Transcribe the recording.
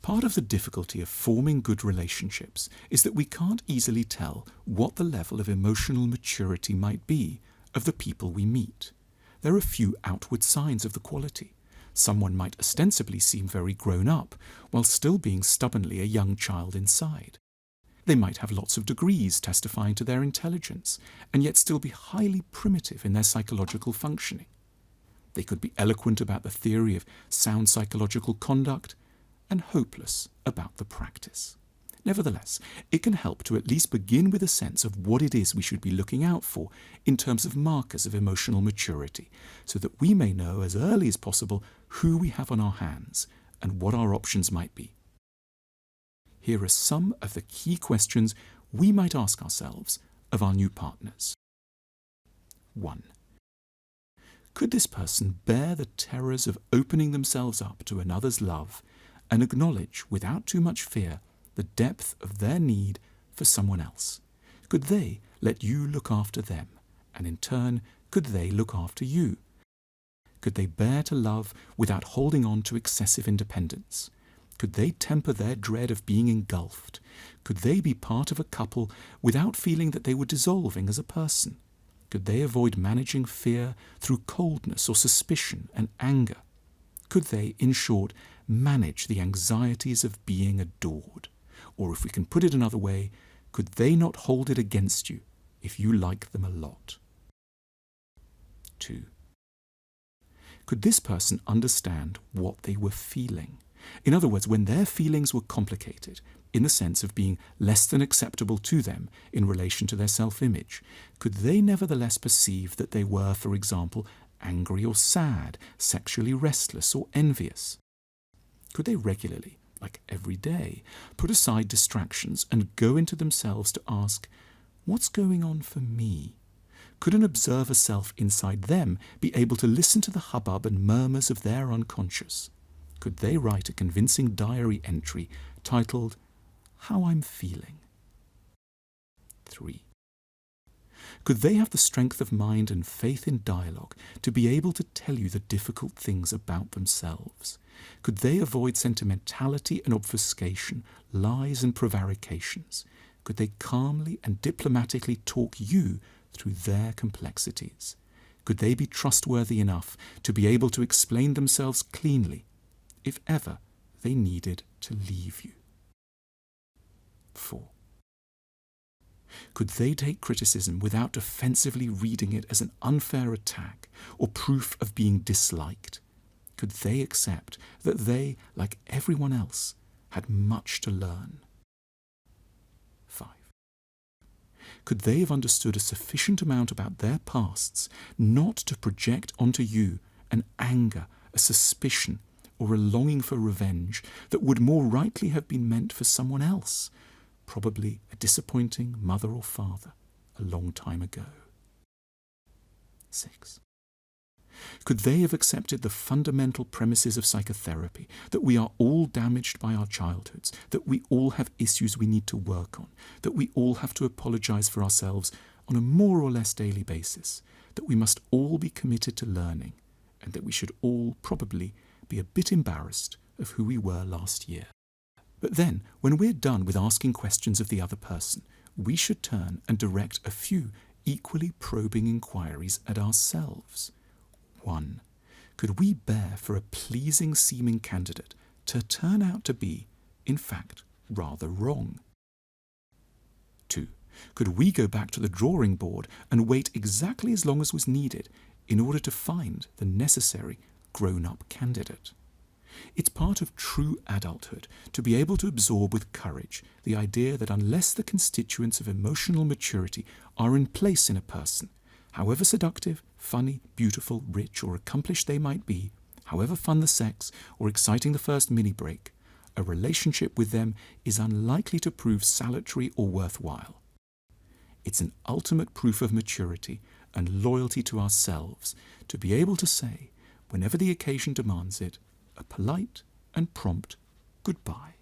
Part of the difficulty of forming good relationships is that we can't easily tell what the level of emotional maturity might be of the people we meet. There are few outward signs of the quality. Someone might ostensibly seem very grown up, while still being stubbornly a young child inside. They might have lots of degrees testifying to their intelligence, and yet still be highly primitive in their psychological functioning. They could be eloquent about the theory of sound psychological conduct, and hopeless about the practice. Nevertheless, it can help to at least begin with a sense of what it is we should be looking out for in terms of markers of emotional maturity, so that we may know as early as possible who we have on our hands and what our options might be. Here are some of the key questions we might ask ourselves of our new partners. 1. Could this person bear the terrors of opening themselves up to another's love and acknowledge, without too much fear, the depth of their need for someone else? Could they let you look after them, and in turn, could they look after you? Could they bear to love without holding on to excessive independence? Could they temper their dread of being engulfed? Could they be part of a couple without feeling that they were dissolving as a person? Could they avoid managing fear through coldness or suspicion and anger? Could they, in short, manage the anxieties of being adored? Or if we can put it another way, could they not hold it against you if you like them a lot? 2. Could this person understand what they were feeling? In other words, when their feelings were complicated, in the sense of being less than acceptable to them in relation to their self-image, could they nevertheless perceive that they were, for example, angry or sad, sexually restless or envious? Could they regularly, like every day, put aside distractions and go into themselves to ask, what's going on for me? Could an observer self inside them be able to listen to the hubbub and murmurs of their unconscious? Could they write a convincing diary entry titled, How I'm Feeling? 3. Could they have the strength of mind and faith in dialogue to be able to tell you the difficult things about themselves? Could they avoid sentimentality and obfuscation, lies and prevarications? Could they calmly and diplomatically talk you through their complexities? Could they be trustworthy enough to be able to explain themselves cleanly, if ever they needed to leave you? 4. Could they take criticism without defensively reading it as an unfair attack or proof of being disliked? Could they accept that they, like everyone else, had much to learn? 5. Could they have understood a sufficient amount about their pasts not to project onto you an anger, a suspicion, or a longing for revenge that would more rightly have been meant for someone else, probably a disappointing mother or father a long time ago? 6. Could they have accepted the fundamental premises of psychotherapy, that we are all damaged by our childhoods, that we all have issues we need to work on, that we all have to apologize for ourselves on a more or less daily basis, that we must all be committed to learning, and that we should all probably be a bit embarrassed of who we were last year? But then, when we're done with asking questions of the other person, we should turn and direct a few equally probing inquiries at ourselves. 1. Could we bear for a pleasing-seeming candidate to turn out to be, in fact, rather wrong? 2. Could we go back to the drawing board and wait exactly as long as was needed in order to find the necessary grown-up candidate? It's part of true adulthood to be able to absorb with courage the idea that unless the constituents of emotional maturity are in place in a person, however seductive, funny, beautiful, rich, or accomplished they might be, however fun the sex or exciting the first mini-break, a relationship with them is unlikely to prove salutary or worthwhile. It's an ultimate proof of maturity and loyalty to ourselves to be able to say, whenever the occasion demands it, a polite and prompt goodbye.